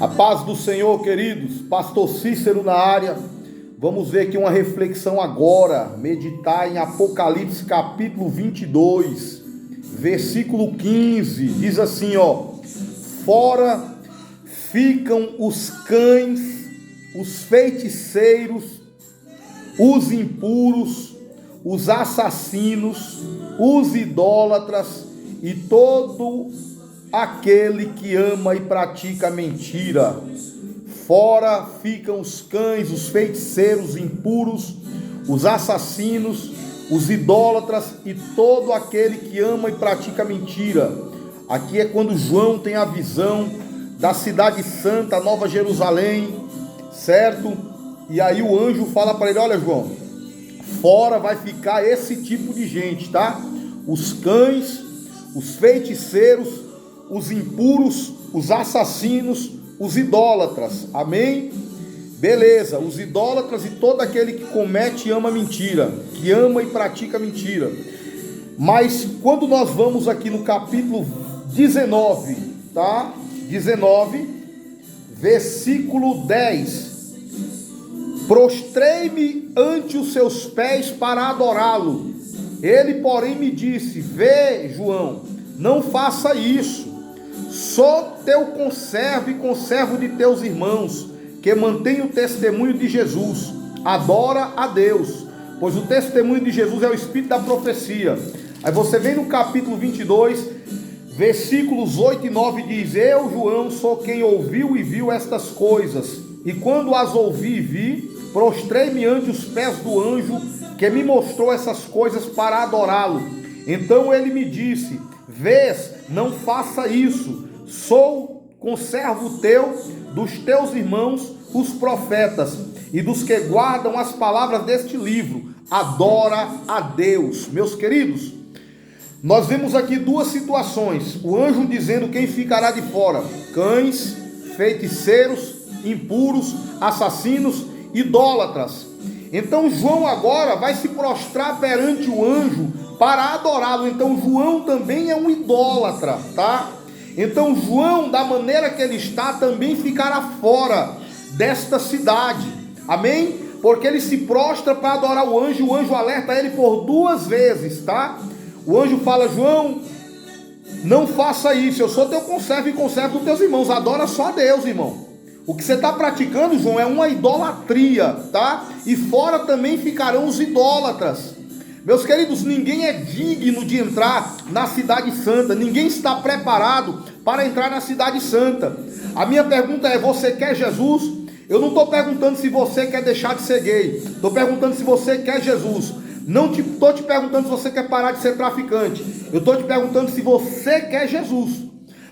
A paz do Senhor, queridos. Pastor Cícero na área. Vamos ver aqui uma reflexão agora. Meditar em Apocalipse capítulo 22, versículo 15. Diz assim, fora ficam os cães, os feiticeiros, os impuros, os assassinos, os idólatras e todo aquele que ama e pratica mentira. Fora ficam os cães, os feiticeiros, os impuros, os assassinos, os idólatras e todo aquele que ama e pratica mentira. Aqui é quando João tem a visão da cidade santa, Nova Jerusalém, certo? E aí o anjo fala para ele: olha, João, fora vai ficar esse tipo de gente, tá? Os cães, os feiticeiros, os impuros, os assassinos, os idólatras, amém? Beleza, os idólatras e todo aquele que comete e ama mentira, que ama e pratica mentira. Mas quando nós vamos aqui no capítulo 19, tá? 19, versículo 10. Prostrei-me ante os seus pés para adorá-lo. Ele, porém, me disse: vê, João, não faça isso. Sou teu conservo e conservo de teus irmãos, que mantém o testemunho de Jesus. Adora a Deus, pois o testemunho de Jesus é o espírito da profecia. Aí você vem no capítulo 22, versículos 8 e 9, diz: eu, João, sou quem ouviu e viu estas coisas, e quando as ouvi e vi, prostrei-me ante os pés do anjo que me mostrou essas coisas para adorá-lo. Então ele me disse: vês, não faça isso. Sou conservo teu, dos teus irmãos, os profetas, e dos que guardam as palavras deste livro. Adora a Deus. Meus queridos, nós vemos aqui duas situações. O anjo dizendo quem ficará de fora: cães, feiticeiros, impuros, assassinos, idólatras. Então João agora vai se prostrar perante o anjo para adorá-lo. Então João também é um idólatra, tá? Então João, da maneira que ele está, também ficará fora desta cidade, amém? Porque ele se prostra para adorar o anjo alerta ele por duas vezes, tá? O anjo fala: João, não faça isso, eu sou teu conservo e conservo dos teus irmãos, adora só a Deus, irmão. O que você está praticando, João, é uma idolatria, tá? E fora também ficarão os idólatras. Meus queridos, ninguém é digno de entrar na cidade santa, ninguém está preparado para entrar na cidade santa. A minha pergunta é: você quer Jesus? Eu não estou perguntando se você quer deixar de ser gay, estou perguntando se você quer Jesus. Não estou te perguntando se você quer parar de ser traficante, eu estou te perguntando se você quer Jesus.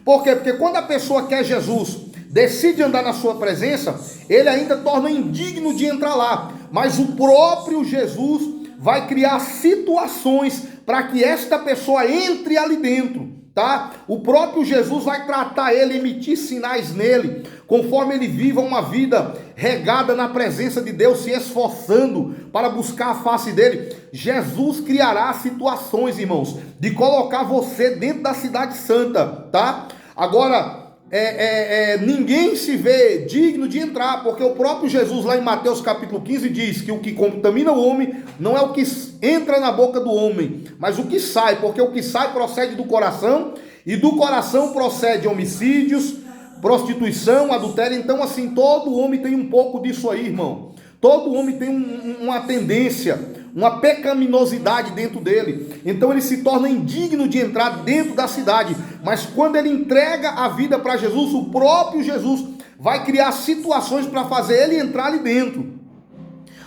Por quê? Porque quando a pessoa quer Jesus, decide andar na sua presença, ele ainda torna indigno de entrar lá, mas o próprio Jesus vai criar situações para que esta pessoa entre ali dentro, tá? O próprio Jesus vai tratar ele, emitir sinais nele, conforme ele viva uma vida regada na presença de Deus, se esforçando para buscar a face dele. Jesus criará situações, irmãos, de colocar você dentro da cidade santa, tá? Agora, ninguém se vê digno de entrar, porque o próprio Jesus lá em Mateus capítulo 15 diz que o que contamina o homem não é o que entra na boca do homem, mas o que sai, porque o que sai procede do coração, e do coração procede homicídios, prostituição, adultério. Então assim, todo homem tem um pouco disso aí, irmão. Todo homem tem uma tendência, uma pecaminosidade dentro dele. Então ele se torna indigno de entrar dentro da cidade. Mas quando ele entrega a vida para Jesus, o próprio Jesus vai criar situações para fazer ele entrar ali dentro.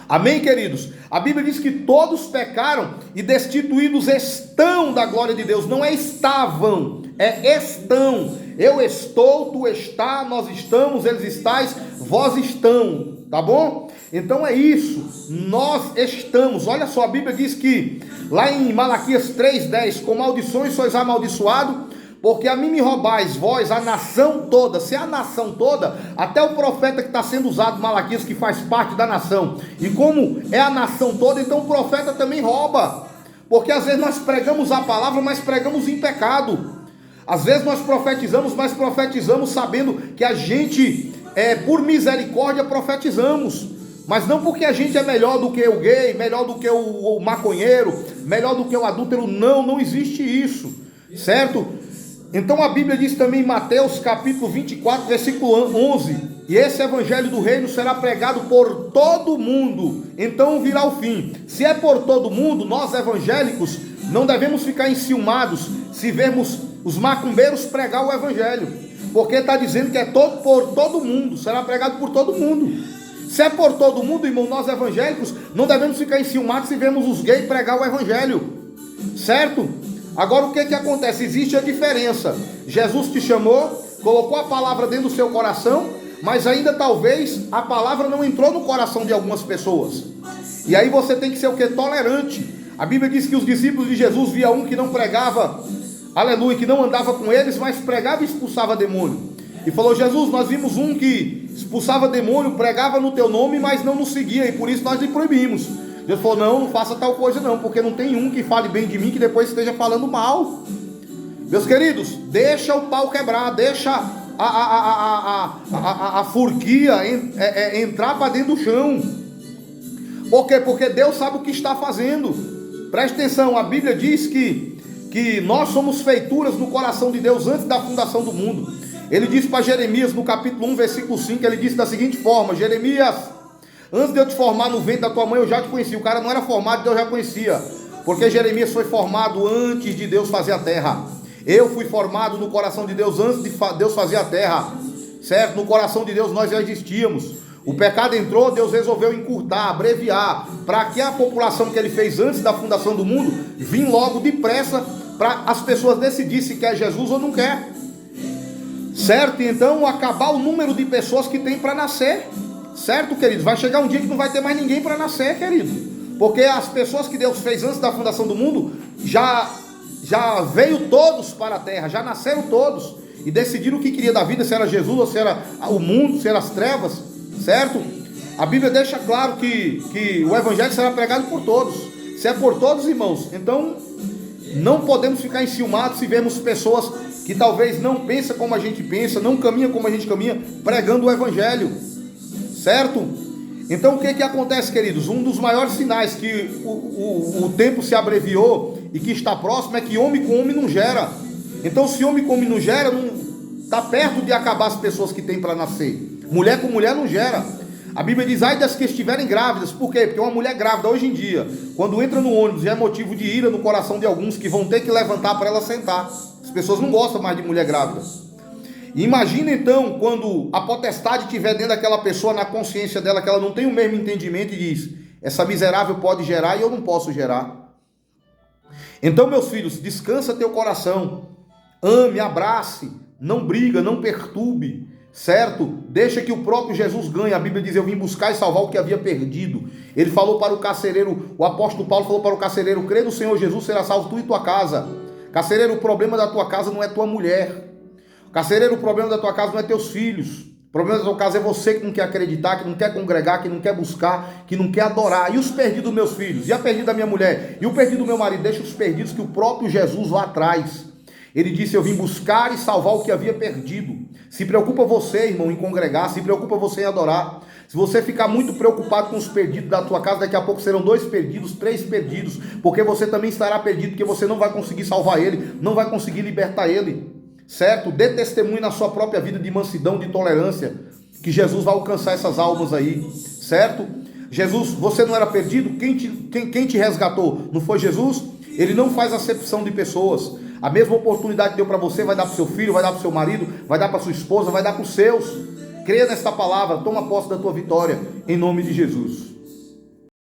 Amém, queridos? A Bíblia diz que todos pecaram e destituídos estão da glória de Deus. Não é estavam, é estão. Eu estou, tu está, nós estamos, eles estáis, vós estão. Tá bom? Então é isso, nós estamos. Olha só, a Bíblia diz que lá em Malaquias 3:10, com maldições sois amaldiçoado, porque a mim me roubais vós, a nação toda. Se é a nação toda, até o profeta que está sendo usado, Malaquias, que faz parte da nação, e como é a nação toda, então o profeta também rouba, porque às vezes nós pregamos a palavra, mas pregamos em pecado. Às vezes nós profetizamos, mas profetizamos sabendo que a gente, por misericórdia, profetizamos. Mas não porque a gente é melhor do que o gay, melhor do que o maconheiro, melhor do que o adúltero. Não existe isso, certo? Então a Bíblia diz também em Mateus capítulo 24, versículo 11: e esse evangelho do reino será pregado por todo mundo, então virá o fim. Se é por todo mundo, nós evangélicos não devemos ficar enciumados se vermos os macumbeiros pregar o evangelho, porque está dizendo que é por todo mundo, será pregado por todo mundo. Se é por todo mundo, irmão, nós evangélicos não devemos ficar enciumados se vemos os gays pregar o evangelho, certo? Agora o que acontece? Existe a diferença. Jesus te chamou, colocou a palavra dentro do seu coração, mas ainda talvez a palavra não entrou no coração de algumas pessoas. E aí você tem que ser o que? Tolerante. A Bíblia diz que os discípulos de Jesus via um que não pregava, aleluia, que não andava com eles, mas pregava e expulsava demônio. E falou: Jesus, nós vimos um que expulsava demônio, pregava no teu nome, mas não nos seguia, e por isso nós lhe proibimos. Jesus falou: não faça tal coisa não, porque não tem um que fale bem de mim que depois esteja falando mal. Meus queridos, deixa o pau quebrar, deixa a furquia entrar para dentro do chão. Por quê? Porque Deus sabe o que está fazendo. Preste atenção, a Bíblia diz que nós somos feituras no coração de Deus antes da fundação do mundo. Ele disse para Jeremias no capítulo 1, versículo 5, ele disse da seguinte forma: Jeremias, antes de eu te formar no ventre da tua mãe, eu já te conhecia. O cara não era formado, Deus já conhecia, porque Jeremias foi formado antes de Deus fazer a terra. Eu fui formado no coração de Deus antes de Deus fazer a terra, certo? No coração de Deus nós já existíamos. O pecado entrou, Deus resolveu encurtar, abreviar, para que a população que ele fez antes da fundação do mundo vim logo depressa, para as pessoas decidirem se quer Jesus ou não quer, certo? Então acabar o número de pessoas que tem para nascer, certo, queridos? Vai chegar um dia que não vai ter mais ninguém para nascer, querido, porque as pessoas que Deus fez antes da fundação do mundo já veio todos para a terra, já nasceram todos e decidiram o que queria da vida, se era Jesus ou se era o mundo, se eram as trevas, certo? A Bíblia deixa claro que o evangelho será pregado por todos. Se é por todos, irmãos, então não podemos ficar enciumados se vemos pessoas que talvez não pensam como a gente pensa, não caminham como a gente caminha, pregando o evangelho, certo? Então o que acontece, queridos? Um dos maiores sinais que o tempo se abreviou e que está próximo é que homem com homem não gera. Então se homem com homem não gera, está perto de acabar as pessoas que tem para nascer. Mulher com mulher não gera. A Bíblia diz: ai das que estiverem grávidas. Por quê? Porque uma mulher grávida hoje em dia, quando entra no ônibus, já é motivo de ira no coração de alguns, que vão ter que levantar para ela sentar. As pessoas não gostam mais de mulher grávida. Imagina então quando a potestade estiver dentro daquela pessoa, na consciência dela, que ela não tem o mesmo entendimento e diz: essa miserável pode gerar e eu não posso gerar. Então, meus filhos, descansa teu coração, ame, abrace, não briga, não perturbe, certo? Deixa que o próprio Jesus ganhe. A Bíblia diz: eu vim buscar e salvar o que havia perdido. Ele falou para o carcereiro, o apóstolo Paulo falou para o carcereiro: crê no Senhor Jesus, será salvo tu e tua casa. Carcereiro, o problema da tua casa não é tua mulher. Carcereiro, o problema da tua casa não é teus filhos. O problema da tua casa é você que não quer acreditar, que não quer congregar, que não quer buscar, que não quer adorar. E os perdidos, meus filhos? E a perdida da minha mulher? E o perdido do meu marido? Deixa os perdidos que o próprio Jesus lá atrás. Ele disse: eu vim buscar e salvar o que havia perdido. Se preocupa você, irmão, em congregar. Se preocupa você em adorar. Se você ficar muito preocupado com os perdidos da tua casa, daqui a pouco serão 2 perdidos, 3 perdidos. Porque você também estará perdido, porque você não vai conseguir salvar ele, não vai conseguir libertar ele. Certo? Dê testemunho na sua própria vida de mansidão, de tolerância, que Jesus vai alcançar essas almas aí, certo? Jesus, você não era perdido? Quem te resgatou? Não foi Jesus? Ele não faz acepção de pessoas. A mesma oportunidade que deu para você, vai dar para o seu filho, vai dar para o seu marido, vai dar para sua esposa, vai dar para os seus. Creia nesta palavra, toma posse da tua vitória, em nome de Jesus.